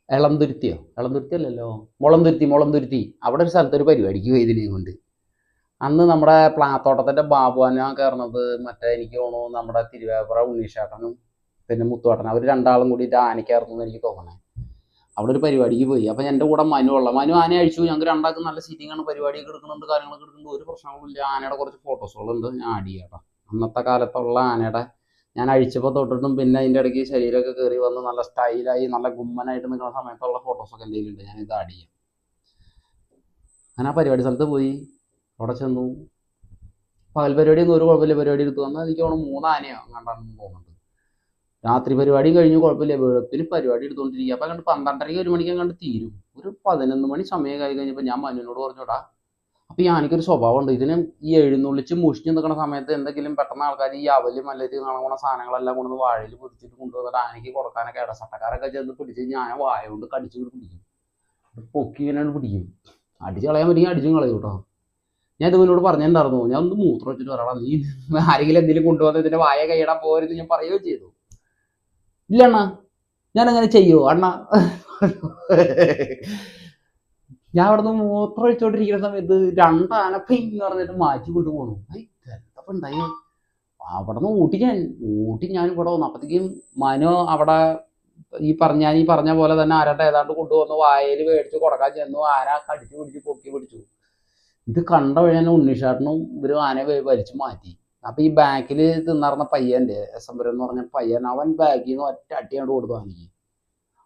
എളംതുരുത്തി അല്ലല്ലോ, മുളന്തുരുത്തി അവിടെ ഒരു സ്ഥലത്ത് ഒരു പരിപാടിക്ക് പോയി ഇതിനെ കൊണ്ട്. അന്ന് നമ്മുടെ പ്ലാത്തോട്ടത്തിൻ്റെ ബാബുവാന കയറുന്നത് മറ്റേ എനിക്ക് തോന്നുന്നു നമ്മുടെ തിരുവേപ്പുറ ഉണ്ണീഷേട്ടനും പിന്നെ മുത്തുവേട്ടനും, അവർ 2 ആളും കൂടിയിട്ട് ആനയ്ക്കായിരുന്നു എന്ന് എനിക്ക് തോന്നണേ. അവിടെ ഒരു പരിപാടിക്ക് പോയി. അപ്പം എൻ്റെ കൂടെ മനു ആന അഴിച്ചു. ഞങ്ങൾക്ക് 2 ആൾക്കും നല്ല സീറ്റിംഗാണ്, പരിപാടിയൊക്കെ എടുക്കുന്നുണ്ട്, കാര്യങ്ങളൊക്കെ എടുക്കുന്നുണ്ട്, ഒരു പ്രശ്നങ്ങളില്ല. ആനയുടെ കുറച്ച് ഫോട്ടോസുകളുണ്ട്, ഞാൻ ആഡ് ചെയ്യാം കേട്ടോ. അന്നത്തെ കാലത്തുള്ള ആനയുടെ ഞാൻ അഴിച്ചപ്പോൾ തൊട്ടിട്ടും പിന്നെ അതിൻ്റെ ഇടയ്ക്ക് ശരീരമൊക്കെ കയറി വന്ന് നല്ല സ്റ്റൈലായി നല്ല ഗുമ്മനായിട്ട് നിൽക്കുന്ന സമയത്തുള്ള ഫോട്ടോസൊക്കെ എൻ്റെ കയ്യിലുണ്ട്, ഞാൻ ഇത് ആഡ് ചെയ്യാം. അങ്ങനെ ആ പരിപാടി സ്ഥലത്ത് പോയി. അവിടെ ചെന്നു. പകൽ പരിപാടിയൊന്നും ഒരു കുഴപ്പമില്ല, പരിപാടി എടുത്തു വന്നാൽ എനിക്ക് തോന്നുന്നു 3 ആനയോ അങ്ങാണ്ടാണെന്ന് തോന്നുന്നുണ്ട്. രാത്രി പരിപാടിയും കഴിഞ്ഞു, കുഴപ്പമില്ല, വെളുപ്പിന് പരിപാടി എടുത്തുകൊണ്ടിരിക്കുക. അപ്പം കണ്ട് 12:30 1 മണിക്ക് കണ്ട് തീരും. ഒരു 11 മണി സമയം കഴിഞ്ഞപ്പോൾ ഞാൻ മനുവിനോട് പറഞ്ഞോടാ, അപ്പം ഈ ആനയ്ക്കൊരു സ്വഭാവമുണ്ട്, ഇതിന് ഈ എഴുന്നള്ളിച്ച് മുഷിഞ്ഞ് നിൽക്കുന്ന സമയത്ത് എന്തെങ്കിലും പെട്ടെന്ന് ആൾക്കാർ ഈ അവല് മല്ലരി കാണുന്ന സാധനങ്ങളെല്ലാം കൊണ്ടുവന്ന് വാഴയിൽ പൊതിച്ചിട്ട് കൊണ്ടുവന്നിട്ട് ആനയ്ക്ക് കൊടുക്കാനൊക്കെ ഇടസട്ടക്കാരൊക്കെ ചെന്ന് പിടിച്ച് കഴിഞ്ഞാൽ ആന വായ കൊണ്ട് കടിച്ചു പിടിക്കും, പൊക്കി ഇങ്ങനെയാണ് പിടിക്കും. അടിച്ച് കളയാൻ പറ്റുമെങ്കിൽ അടിച്ചും കളയും കേട്ടോ. ഞാൻ ഇത് മുന്നോട് പറഞ്ഞിട്ടുണ്ടായിരുന്നു, ഞാൻ ഒന്ന് മൂത്രം വെച്ചിട്ട് പറയണം, നീ ആരെങ്കിലും എന്തെങ്കിലും കൊണ്ടുവന്ന് ഇതിൻ്റെ വായ കൈയിടാൻ പോകരുത് ഞാൻ പറയുകയോ ചെയ്തു. ഇല്ല അണ്ണ, ഞാനങ്ങനെ ചെയ്യുമോ അണ്ണ? ഞാൻ അവിടെ നിന്ന് മൂത്രം ഒഴിച്ചോണ്ടിരിക്കുന്ന സമയത്ത് 2 ആന എന്ന് പറഞ്ഞിട്ട് മാറ്റി കൊണ്ടു പോകണു. എന്തപ്പം ഉണ്ടായി? അവിടെ നിന്ന് ഊട്ടി ഞാൻ ഇവിടെ വന്നു. അപ്പത്തേക്കും മനു അവിടെ ഈ പറഞ്ഞ പോലെ തന്നെ ആരാട്ടെ ഏതാണ്ട് കൊണ്ടുവന്ന് വായയിൽ മേടിച്ച് കൊടുക്കാൻ ചെന്നു. ആന കടിച്ചു പിടിച്ച് പൊക്കി പിടിച്ചു. ഇത് കണ്ട വഴി തന്നെ ഉണ്ണീഷേട്ടനും ഇവരും ആനയെ വലിച്ചു മാറ്റി. അപ്പം ഈ ബാക്കിൽ തിന്നറിഞ്ഞ പയ്യൻ്റെ SM എന്ന് പറഞ്ഞ പയ്യൻ, അവൻ ബാക്കിൽ നിന്ന് ഒറ്റ അടി കൊണ്ട് കൊടുത്തു. എനിക്ക്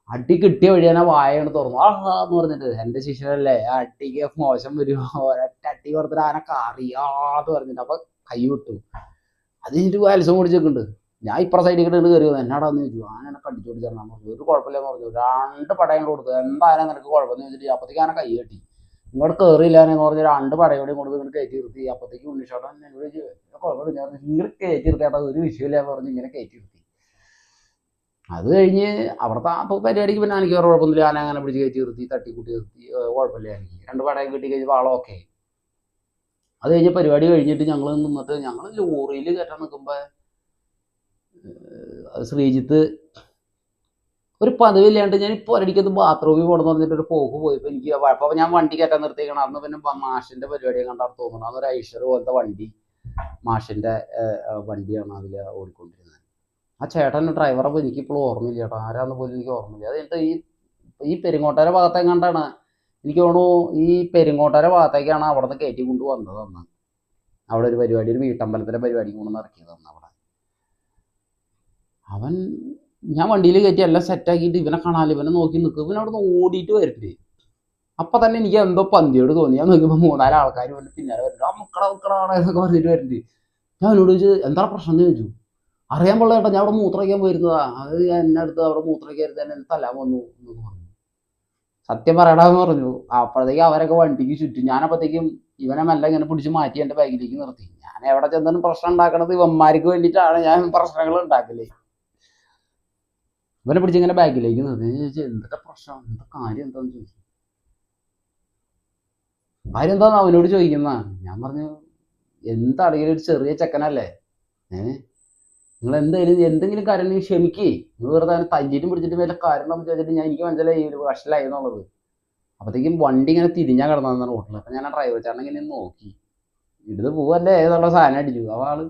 അടി കിട്ടിയ വഴി തന്നെ വായയാണ് തുറന്നു. എന്ന് പറഞ്ഞിട്ട് എൻ്റെ ശിഷ്യനല്ലേ, ആ അടിക്ക് മോശം വരും, ഒരൊറ്റ അടി കൊടുത്തിട്ട് ആന കറിയാന്ന് പറഞ്ഞിട്ട് അപ്പം കൈ വിട്ടു. അത് കഴിഞ്ഞിട്ട് വലസം കുടിച്ചിട്ടുണ്ട്. ഞാൻ ഇപ്പുറ സൈഡിൽ കിട്ടുന്നത് കയറി വന്നു. എന്നാടാന്ന് ചോദിച്ചു. ആന കടിച്ചു പിടിച്ചാൽ പറഞ്ഞു ഒരു കുഴപ്പമില്ലെന്ന് പറഞ്ഞു. 2 പടയും കൊടുത്തു. എന്തായാലും നിനക്ക് കുഴപ്പമെന്ന് ചോദിച്ചിട്ട് അപ്പത്തേക്ക് ആന കൈ കെട്ടി ഇങ്ങോട്ട് കയറിയില്ലാന്ന് പറഞ്ഞ് 2 പടയോടെയും കൊടുത്ത് ഇങ്ങനെ കയറ്റി നിർത്തി. അപ്പത്തേക്ക് ഉണ്ണിച്ചേട്ടൻ എന്നോട് കുഴപ്പമില്ല, ഇങ്ങനെ കയറ്റി നിർത്തിയാട്ടോ, ഒരു വിഷയമില്ലാന്ന് പറഞ്ഞ് ഇങ്ങനെ കയറ്റി നിർത്തി. അത് കഴിഞ്ഞ് അവിടുത്തെ അപ്പോൾ പരിപാടിക്ക് പിന്നെ എനിക്ക് വേറെ കുഴപ്പമൊന്നുമില്ല. ആന അങ്ങനെ പിടിച്ച് കയറ്റി നിർത്തി, തട്ടിക്കൂട്ടി നിർത്തി, കുഴപ്പമില്ല. എനിക്ക് 2 പടയും കിട്ടി കഴിഞ്ഞപ്പോൾ ആളൊക്കെ. അത് കഴിഞ്ഞ് പരിപാടി കഴിഞ്ഞിട്ട് ഞങ്ങൾ നിന്നിട്ട് ഞങ്ങൾ ലോറിയിൽ കയറ്റാൻ നിൽക്കുമ്പോൾ ശ്രീജിത്ത് ഒരു പതിവില്ലാണ്ട് ഞാൻ ഇപ്പോൾ ഒരടിക്കത് ബാത്റൂമിൽ പോകണമെന്ന് പറഞ്ഞിട്ട് ഒരു പോക്ക് പോയപ്പോൾ എനിക്ക് അപ്പോൾ ഞാൻ വണ്ടി കയറ്റാൻ നിർത്തിക്കണം. അന്ന് പിന്നെ മാഷിൻ്റെ പരിപാടിയെ കണ്ടാൽ തോന്നുന്നു. അതൊരു ഐഷർ പോലത്തെ വണ്ടി, മാഷിൻ്റെ വണ്ടിയാണ് അതിൽ ഓടിക്കൊണ്ടിരുന്നത്. ആ ചേട്ടൻ ഡ്രൈവറെ പോയി എനിക്കിപ്പോഴും ഓർമ്മയില്ല കേട്ടോ, ആരാന്ന് പോലും എനിക്ക് ഓർമ്മയില്ല. അത് എന്നിട്ട് ഈ പെരിങ്ങോട്ടര ഭാഗത്തേക്കാണ്ടാണ് എനിക്ക് തോന്നുന്നു, ഈ പെരിങ്ങോട്ടര ഭാഗത്തേക്കാണ് അവിടെ നിന്ന് കയറ്റി കൊണ്ടുവന്നത് അന്ന്. അവിടെ ഒരു പരിപാടി, ഒരു വീട്ടമ്പലത്തിൻ്റെ പരിപാടിക്ക് കൊണ്ടുവന്ന് ഇറക്കിയതാണ് അവിടെ. അവൻ ഞാൻ വണ്ടിയിൽ കയറ്റി എല്ലാം സെറ്റാക്കിയിട്ട് ഇവനെ കാണാൻ ഇവനെ നോക്കി നിൽക്കും. ഇവൻ അവിടെ നിന്ന് ഓടിയിട്ട് വരുന്നുണ്ട്. അപ്പം തന്നെ എനിക്ക് എന്തോ പന്തിയോട് തോന്നി. ഞാൻ നോക്കിയപ്പോൾ 3-4 ആൾക്കാർ വന്ന് പിന്നാലെ വരുന്നുണ്ട്. ആ മക്കളാണ് എന്നൊക്കെ പറഞ്ഞിട്ട് വരുന്നുണ്ട്. ഞാൻ അവനോട് ചോദിച്ചു എന്താ പ്രശ്നം എന്ന് ചോദിച്ചു. അറിയാൻ പാടില്ല കേട്ടോ, ഞാൻ അവിടെ മൂത്രമൊഴിക്കാൻ പോയിരുന്നതാ, അത് എന്നെ അടുത്ത് അവിടെ മൂത്രമൊഴിക്കരുത് തന്നെ തല്ലാൻ വന്നു എന്ന് പറഞ്ഞു. സത്യം പറയടാന്ന് പറഞ്ഞു. അപ്പോഴത്തേക്കും അവരൊക്കെ വണ്ടിക്ക് ചുറ്റും. ഞാനപ്പോഴത്തേക്കും ഇവനെ മെല്ലെ ഇങ്ങനെ പിടിച്ച് മാറ്റി എൻ്റെ ബാഗിലേക്ക് നിർത്തി. ഞാൻ എവിടെ ചെന്നാലും പ്രശ്നം ഉണ്ടാക്കണത് ഇവന്മാർക്ക് വേണ്ടിയിട്ടാണ് ഞാൻ പ്രശ്നങ്ങൾ ഉണ്ടാക്കല്. ഇവനെ പിടിച്ച് ഇങ്ങനെ ബാഗിലേക്ക് നിർത്തി. ഞാൻ ചോദിച്ചു എന്തൊക്കെ പ്രശ്നം, എന്താ കാര്യം എന്താന്ന് ചോദിച്ചു. കാര്യം എന്താന്ന് അവനോട് ചോദിക്കുന്ന. ഞാൻ പറഞ്ഞു എന്താണെങ്കിലും ഒരു ചെറിയ ചെക്കനല്ലേ, നിങ്ങൾ എന്തെങ്കിലും കാര്യം ക്ഷമിക്കേ, നിങ്ങൾ വെറുതെ തല്ലിയിട്ടും പിടിച്ചിട്ട് വല്ല കാരണം നമുക്ക് ചോദിച്ചിട്ട് ഞാൻ എനിക്ക് മനസ്സിലായി ഒരു വഷളായി എന്നുള്ളത്. അപ്പോഴത്തേക്കും വണ്ടി ഇങ്ങനെ തിരിഞ്ഞാൽ കിടന്നാണ് റോട്ടിൽ. അപ്പം ഞാൻ ആ ഡ്രൈവർ ചേട്ടൻ ഇങ്ങനെ നോക്കി, ഇടത് പോവല്ലേ ഏതുള്ള സാധനം അടിച്ചു. അവൾ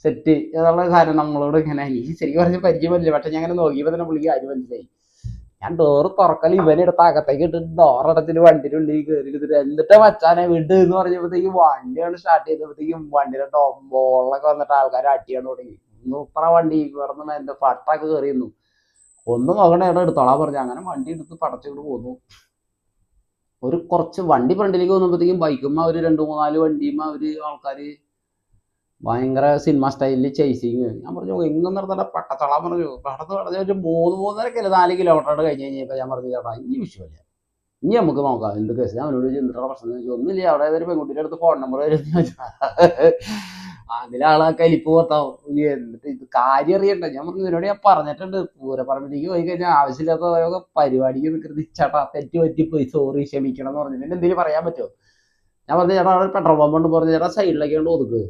സെറ്റ് ഏതുള്ള സാധനം നമ്മളോട് ഇങ്ങനെ. എനിക്ക് ശരിക്കും പറഞ്ഞ് പരിചയമില്ല, പക്ഷെ ഞാൻ അങ്ങനെ നോക്കിയപ്പോൾ തന്നെ പുള്ളിക്ക് കാര്യം മനസ്സിലായി. ഞാൻ ഡോറ് തുറക്കൽ ഇവനെടുത്ത് അകത്തേക്ക് ഇട്ടിട്ട് ഡോറടച്ചിട്ട് വണ്ടിയുടെ ഉള്ളിൽ കയറി എടുത്തിട്ട് എന്നിട്ട് മച്ചാനെ വിട് എന്ന് പറഞ്ഞപ്പോഴത്തേക്കും വണ്ടിയാണ് സ്റ്റാർട്ട് ചെയ്തപ്പോഴത്തേക്കും വണ്ടിയുടെ ടോംബോളൊക്കെ വന്നിട്ട് ആൾക്കാർ അട്ടിയാൻ തുടങ്ങി. ഇത്ര വണ്ടി കിടന്ന് എൻ്റെ പട്ടൊക്കെ കയറിയിരുന്നു. ഒന്നും നോക്കണേ ഏട്ടാ എടുത്തോളാൻ പറഞ്ഞു. അങ്ങനെ വണ്ടി എടുത്ത് പടച്ചിട്ട് പോന്നു. ഒരു കുറച്ച് വണ്ടി ഫ്രണ്ടിലേക്ക് വന്നപ്പോഴത്തേക്കും ബൈക്കുമ്മ ഒരു 2-3-4 വണ്ടിയുമ്മ ഒരു ആൾക്കാർ ഭയങ്കര സിനിമ സ്റ്റൈലിൽ ചേസിങ്. ഞാൻ പറഞ്ഞു എങ്ങും നിർത്തണ്ട പട്ടച്ചോളാൻ പറഞ്ഞു. പടത്ത് പറഞ്ഞ ഒരു 3-3.5 4 കിലോമീറ്റർ കഴിഞ്ഞ് കഴിഞ്ഞപ്പോൾ ഞാൻ പറഞ്ഞു ചേട്ടാ ഇനി വിഷയമില്ല, ഇനി നമുക്ക് നോക്കാം എന്ത് കേസ്. ഞാൻ അവനോട് എന്തിട്ടാ പ്രശ്നം ചോദിച്ചു. ഒന്നുമില്ല, അവിടെ ഏതൊരു പെൺകുട്ടിയുടെ അടുത്ത് ഫോൺ നമ്പർ വരുന്ന ചോദിച്ചാൽ അതിലാളെ കലിപ്പ് പോത്താവും. എന്നിട്ട് ഇത് കാര്യം അറിയണ്ട. ഞാൻ പറഞ്ഞു ഇതിനോട് ഞാൻ പറഞ്ഞിട്ടുണ്ട്, പൂരപ്പറമ്പിലേക്ക് പോയി കഴിഞ്ഞാൽ ആവശ്യമില്ലാത്ത ഓരോ പരിപാടിക്ക് നിൽക്കുന്നത് ചേട്ടാ തെറ്റ് പറ്റിപ്പോയി സോറി ക്ഷമിക്കണം എന്ന് പറഞ്ഞു. പിന്നെ എന്തെങ്കിലും പറയാൻ പറ്റുമോ. ഞാൻ പറഞ്ഞു ചേട്ടാ അവിടെ പെട്രോൾ പമ്പ് കൊണ്ട് പറഞ്ഞു ചേട്ടാ സൈഡിലേക്ക് കൊണ്ട് ഒതുക്ക്,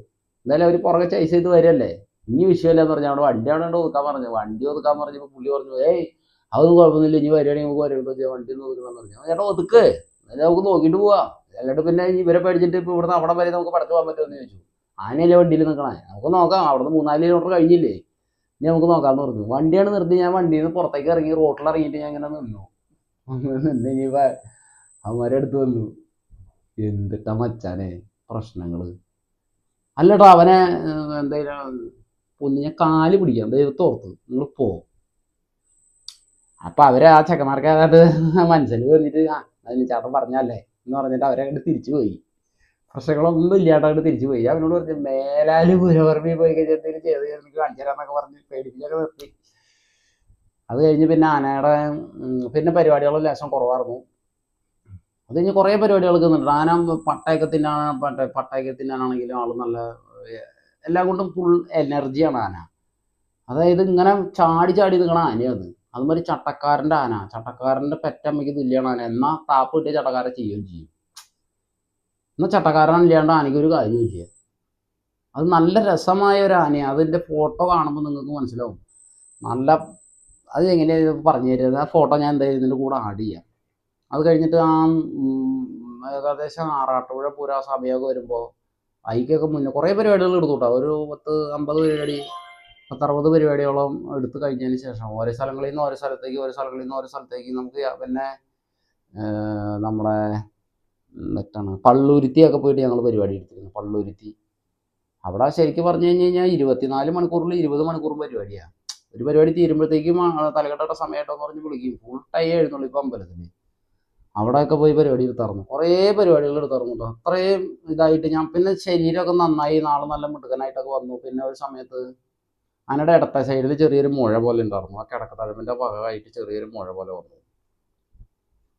എന്തായാലും അവർ പുറകെ ചേസ് ചെയ്ത് വരല്ലേ, ഇനി വിഷയമില്ലെന്ന് പറഞ്ഞു. അവിടെ വണ്ടി അവിടെ ഒതുക്കാൻ പറഞ്ഞു. വണ്ടി ഒതുക്കാൻ പറഞ്ഞപ്പോൾ പുള്ളി പറഞ്ഞു അതൊന്നും കുഴപ്പമൊന്നുമില്ല, ഇനി വരികയാണെങ്കിൽ നമുക്ക് വരുമ്പോൾ വണ്ടി ഒന്ന് ഒതുക്കണം പറഞ്ഞു. ചേട്ടാ ഒതുക്ക്, അതായത് നമുക്ക് നോക്കിയിട്ട് പോവാം, അല്ലാണ്ട് പിന്നെ ഇവരെ പേടിച്ചിട്ട് ഇപ്പോൾ ഇവിടുന്ന് അവിടെ വരെ നമുക്ക് പടച്ചു പോകാൻ പറ്റുമെന്ന് ചോദിച്ചു. ആനയല്ലേ വണ്ടിയിൽ നിൽക്കണേ, നമുക്ക് നോക്കാം, അവിടുന്ന് 3-4 കിലോമീറ്റർ കഴിഞ്ഞില്ലേ, ഇനി നമുക്ക് നോക്കാമെന്ന് പറഞ്ഞു. വണ്ടിയാണ് നിർത്തി. ഞാൻ വണ്ടിയിൽ നിന്ന് പുറത്തേക്ക് ഇറങ്ങി റോട്ടിൽ ഇറങ്ങിയിട്ട് ഞാൻ ഇങ്ങനെ നിന്നു. നിന്ന് ഇനിയിപ്പോൾ അവന്മാരെ അടുത്ത് വന്നു. എന്തിട്ടാ മച്ചാനെ പ്രശ്നങ്ങൾ. അല്ലട്ടോ അവനെ എന്തായാലും പൊന്നി ഞാൻ കാല് പിടിക്കാം ദൈവത്തോർത്ത് നിങ്ങൾ പോകും. അപ്പം അവർ ആ ചെക്കന്മാർക്ക് അത് മനസ്സിൽ വന്നിട്ട് അതിന് ചേട്ടൻ പറഞ്ഞല്ലേ എന്ന് പറഞ്ഞിട്ട് അവരെ അങ്ങോട്ട് തിരിച്ചു പോയി. പ്രശ്നങ്ങളൊന്നും ഇല്ലാണ്ട് അങ്ങോട്ട് തിരിച്ചു പോയി. അവനോട് പറഞ്ഞു മേലാല് പുരവർമ്മയിൽ പോയി കഴിഞ്ഞാൽ എന്തെങ്കിലും ചെയ്ത് എനിക്ക് കാണിച്ചു തരാമെന്നൊക്കെ പറഞ്ഞ് പേടിപ്പിച്ചൊക്കെ നിർത്തി. അത് കഴിഞ്ഞ് പിന്നെ ആനയുടെ പിന്നെ പരിപാടികളും ലേശം കുറവായിരുന്നു. അത് കഴിഞ്ഞ് കുറേ പരിപാടികൾ നിന്നിട്ടുണ്ട്. ആന പട്ടയൊക്കെ തിന്നാനാണെങ്കിലും ആൾ നല്ല എല്ലാം കൊണ്ടും ഫുൾ എനർജിയാണ് ആന. അതായത് ഇങ്ങനെ ചാടി ചാടി നിൽക്കണ ആനയാണ്. അതുമാതിരി ചട്ടക്കാരൻ്റെ ആന, ചട്ടക്കാരൻ്റെ പെറ്റമ്മയ്ക്ക് തുല്യമാണ് ആന. എന്നാൽ താപ്പ് കിട്ടിയ ചട്ടക്കാരെ ചെയ്യുകയും ചെയ്യും. എന്നാൽ ചട്ടക്കാരനില്ലാണ്ട് ആനയ്ക്കൊരു കാര്യമില്ല. അത് നല്ല രസമായ ഒരു ആനയാണ്. അതിൻ്റെ ഫോട്ടോ കാണുമ്പോൾ നിങ്ങൾക്ക് മനസ്സിലാവും. നല്ല അത് എങ്ങനെയാണ് പറഞ്ഞു തരുന്നത്. ആ ഫോട്ടോ ഞാൻ എന്തായാലും ഇതിൻ്റെ കൂടെ ആഡ് ചെയ്യാം. അത് കഴിഞ്ഞിട്ട് ആ ഏകദേശം ആറാട്ടുപുഴ പൂര സമയമൊക്കെ വരുമ്പോൾ അതിക്കൊക്കെ മുന്നേ കുറേ പരിപാടികൾ എടുത്തു കേട്ടോ. ഒരു 10-50 പരിപാടി 10-60 പരിപാടിയോളം എടുത്തു കഴിഞ്ഞതിന് ശേഷം ഓരോ സ്ഥലങ്ങളിൽ നിന്ന് ഓരോ സ്ഥലത്തേക്ക് നമുക്ക് പിന്നെ നമ്മുടെ നെറ്റാണ് പള്ളുരുത്തിയൊക്കെ പോയിട്ട് ഞങ്ങൾ പരിപാടി എടുത്തിരുന്നു. പള്ളുരുത്തി അവിടെ ശരിക്കും പറഞ്ഞു കഴിഞ്ഞാൽ 24 മണിക്കൂറിൽ 20 മണിക്കൂറും പരിപാടിയാണ്. ഒരു പരിപാടി തീരുമ്പോഴത്തേക്കും തലക്കെട്ട സമയമായിട്ടോന്ന് പറഞ്ഞ് വിളിക്കും. ഫുൾ ടൈം എഴുന്നള്ളൂ ഇപ്പം അമ്പലത്തിൽ. അവിടെയൊക്കെ പോയി പരിപാടി എടുത്തായിരുന്നു. കുറേ പരിപാടികൾ എടുത്തായിരുന്നു കേട്ടോ. അത്രയും ഇതായിട്ട് ഞാൻ പിന്നെ ശരീരമൊക്കെ നന്നായി, നാളെ നല്ല മിടുക്കനായിട്ടൊക്കെ വന്നു. പിന്നെ ഒരു സമയത്ത് ആനയുടെ ഇടത്തെ സൈഡിൽ ചെറിയൊരു മുഴ പോലെ ഉണ്ടായിരുന്നു. ആ കിടക്കത്തഴമ്പിൻ്റെ ഭാഗമായിട്ട് ചെറിയൊരു മുഴ പോലെ വന്നു.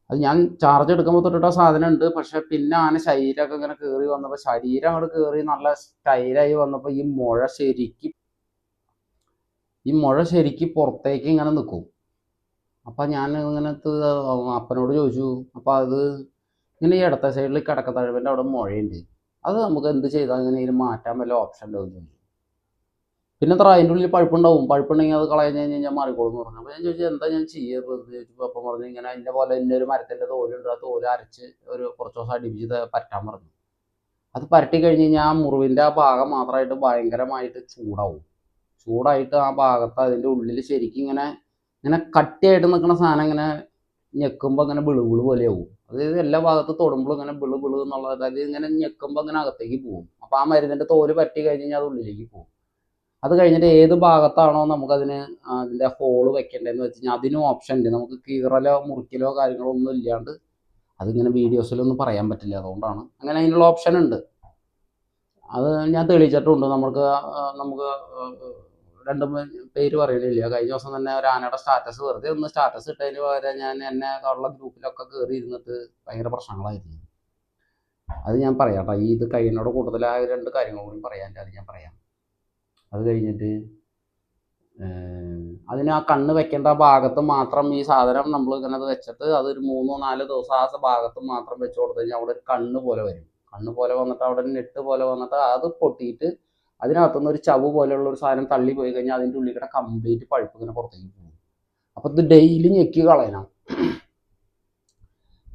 അത് ഞാൻ ചാർജ് എടുക്കുമ്പോൾ തൊട്ടിട്ട് സാധനം ഉണ്ട്. പക്ഷെ പിന്നെ ആന ശരീരമൊക്കെ ഇങ്ങനെ കയറി വന്നപ്പോൾ ശരീരം അങ്ങോട്ട് കയറി നല്ല സ്റ്റൈലായി വന്നപ്പോൾ ഈ മുഴ ശരിക്ക് പുറത്തേക്ക് ഇങ്ങനെ നിൽക്കും. അപ്പം ഞാൻ ഇങ്ങനെ അപ്പനോട് ചോദിച്ചു, അപ്പം അത് ഇങ്ങനെ ഈ ഇടത്തെ സൈഡിൽ കിടക്കത്തഴമ്പിൻ്റെ അവിടെ മുഴയുണ്ട്, അത് നമുക്ക് എന്ത് ചെയ്താൽ ഇങ്ങനെ ഇതിന് മാറ്റാൻ വല്ല ഓപ്ഷൻ ഉണ്ടാവും ചോദിച്ചു. പിന്നെ അത്ര അതിൻ്റെ ഉള്ളിൽ പഴുപ്പുണ്ടെങ്കിൽ അത് കളഞ്ഞു കഴിഞ്ഞാൽ മാറിക്കോളും എന്ന് പറഞ്ഞു. അപ്പോൾ ഞാൻ ചോദിച്ചു എന്താ ഞാൻ ചെയ്യുക ചോദിച്ചപ്പോൾ അപ്പം പറഞ്ഞു ഇങ്ങനെ അതിൻ്റെ പോലെ ഒരു മരത്തിൻ്റെ തോലുണ്ട്, ആ തോല് അരച്ച് ഒരു കുറച്ച് ദിവസം അടുപ്പിച്ച് പരട്ടാൻ പറഞ്ഞു. അത് പരട്ടി കഴിഞ്ഞ് കഴിഞ്ഞാൽ ആ മുറിവിൻ്റെ ആ ഭാഗം മാത്രമായിട്ട് ഭയങ്കരമായിട്ട് ചൂടായിട്ട് ആ ഭാഗത്ത് അതിൻ്റെ ഉള്ളിൽ ശരിക്കും ഇങ്ങനെ കട്ടിയായിട്ട് നിൽക്കുന്ന സാധനം ഇങ്ങനെ ഞെക്കുമ്പോൾ ഇങ്ങനെ വിളുവിള് പോലെയാവും. അതായത് എല്ലാ ഭാഗത്തും തൊടുമ്പോഴും ഇങ്ങനെ ബിള് ബിള് എന്നുള്ളത്, അതായത് ഇങ്ങനെ ഞെക്കുമ്പോൾ ഇങ്ങനെ അകത്തേക്ക് പോകും. അപ്പോൾ ആ മരുന്നിൻ്റെ തോല് പറ്റി കഴിഞ്ഞ് കഴിഞ്ഞാൽ അത് ഉള്ളിലേക്ക് പോകും. അത് കഴിഞ്ഞിട്ട് ഏത് ഭാഗത്താണോ നമുക്കതിന് അതിൻ്റെ ഹോള് വെക്കേണ്ടതെന്ന് വെച്ച് കഴിഞ്ഞാൽ അതിനും ഓപ്ഷൻ ഉണ്ട്. നമുക്ക് കീറലോ മുറിക്കലോ കാര്യങ്ങളോ ഒന്നും ഇല്ലാണ്ട് അതിങ്ങനെ വീഡിയോസിലൊന്നും പറയാൻ പറ്റില്ല, അതുകൊണ്ടാണ് അങ്ങനെ അതിനുള്ള ഓപ്ഷൻ ഉണ്ട്. അത് ഞാൻ തെളിയിച്ചിട്ടുണ്ട്. നമുക്ക് രണ്ട് പേര് പറയണില്ല. കഴിഞ്ഞ ദിവസം തന്നെ ഒരു ആനയുടെ സ്റ്റാറ്റസ് വെറുതെ ഒന്ന് സ്റ്റാറ്റസ് ഇട്ടതിന് പകരം ഞാൻ എന്നെ ഉള്ള ഗ്രൂപ്പിലൊക്കെ കയറി ഇരുന്നിട്ട് ഭയങ്കര പ്രശ്നങ്ങളായിരുന്നു. അത് ഞാൻ പറയാം കേട്ടോ. ഇത് കഴിയുന്നതോട് കൂടുതലായ 2 കാര്യങ്ങൾ കൂടി പറയാനുണ്ട്, അത് ഞാൻ പറയാം. അത് കഴിഞ്ഞിട്ട് അതിന് ആ കണ്ണ് വെക്കേണ്ട ഭാഗത്ത് മാത്രം ഈ സാധനം നമ്മൾ ഇങ്ങനെ വെച്ചിട്ട് അതൊരു 3-4 ദിവസം ആ ഭാഗത്ത് മാത്രം വെച്ച് കൊടുത്തു കഴിഞ്ഞാൽ അവിടെ ഒരു കണ്ണ് പോലെ വരും. കണ്ണ് പോലെ വന്നിട്ട് അവിടെ ഒരു നെട്ട് പോലെ വന്നിട്ട് അത് പൊട്ടിയിട്ട് അതിനകത്തുനിന്ന് ഒരു ചവ് പോലെയുള്ള ഒരു സാധനം തള്ളി പോയി കഴിഞ്ഞാൽ അതിൻ്റെ ഉള്ളിൽ കൂടെ കംപ്ലീറ്റ് പഴുപ്പ് ഇങ്ങനെ പുറത്തേക്ക് പോകും. അപ്പോൾ ഇത് ഡെയിലി ഞെക്കി കളയണം.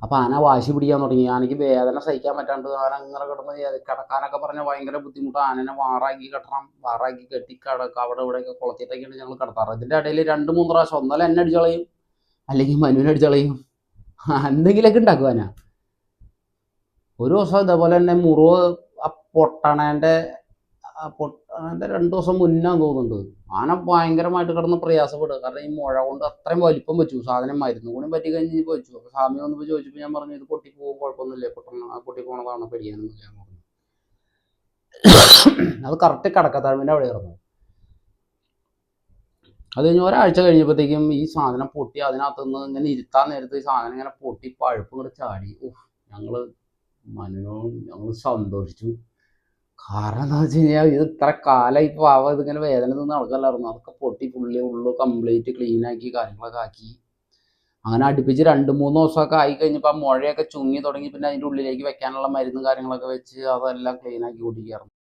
അപ്പോൾ ആന വാശി പിടിക്കാൻ തുടങ്ങി. ആനയ്ക്ക് വേദന സഹിക്കാൻ പറ്റാണ്ട് ആന അങ്ങനെ കിടന്ന് കിടക്കാനൊക്കെ പറഞ്ഞാൽ ഭയങ്കര ബുദ്ധിമുട്ട്. ആനനെ വാറാക്കി കെട്ടണം, വാറാക്കി കെട്ടി അവിടെ ഇവിടെയൊക്കെ കുളത്തിയിട്ടൊക്കെയാണ് ഞങ്ങൾ കിടത്താറ്. ഇതിൻ്റെ ഇടയിൽ 2-3 പ്രാവശ്യം ഒന്നല്ല എന്നെ അടിച്ച് കളയും, അല്ലെങ്കിൽ മനുവിനെ അടിച്ച് കളയും, എന്തെങ്കിലുമൊക്കെ ഉണ്ടാക്കും ആന. ഒരു ദിവസം ഇതേപോലെ തന്നെ മുറിവ് പൊട്ടണേൻ്റെ 2 ദിവസം മുന്നാന്ന് തോന്നുന്നുണ്ട്. ആന ഭയങ്കരമായിട്ട് കിടന്ന് പ്രയാസപ്പെടുക. കാരണം ഈ മുഴ കൊണ്ട് അത്രയും വലിപ്പം വെച്ചു. സാധനം മരുന്ന് കൂടി പറ്റി കഴിഞ്ഞ് വെച്ചു. അപ്പോൾ സ്വാമി വന്നപ്പോൾ ചോദിച്ചപ്പോൾ ഞാൻ പറഞ്ഞു ഇത് പൊട്ടിപ്പോകും, കുഴപ്പമൊന്നുമില്ല, പൊട്ടിപ്പോണതാണ്, പേടിയാനൊന്നുമില്ല എന്ന് പറഞ്ഞു. അത് കറക്റ്റ് കടക്കത്താഴ്മൻ്റെ അവിടെ ഇറങ്ങും. അത് കഴിഞ്ഞ് ഒരാഴ്ച കഴിഞ്ഞപ്പോഴത്തേക്കും ഈ സാധനം പൊട്ടി അതിനകത്തുനിന്ന് ഇങ്ങനെ ഇരുത്താൻ നേരത്ത് ഈ സാധനം ഇങ്ങനെ പൊട്ടി പഴുപ്പ് ഇങ്ങോട്ട് ചാടി. ഞങ്ങൾ സന്തോഷിച്ചു. കാരണം എന്താ വെച്ച് കഴിഞ്ഞാൽ ഇത് ഇത്ര കാലം ഇപ്പോൾ ഇതിങ്ങനെ വേദന നിന്ന് നടക്കല്ലായിരുന്നു. അതൊക്കെ പൊട്ടി ഉള്ളു കംപ്ലീറ്റ് ക്ലീനാക്കി കാര്യങ്ങളൊക്കെ ആക്കി. അങ്ങനെ അടുപ്പിച്ച് 2-3 ദിവസമൊക്കെ ആയി കഴിഞ്ഞപ്പോൾ ആ മുഴയൊക്കെ ചുങ്ങി തുടങ്ങി. പിന്നെ അതിൻ്റെ ഉള്ളിലേക്ക് വെക്കാനുള്ള മരുന്ന് കാര്യങ്ങളൊക്കെ വെച്ച് അതെല്ലാം ക്ലീനാക്കി കൂട്ടിക്കായിരുന്നു.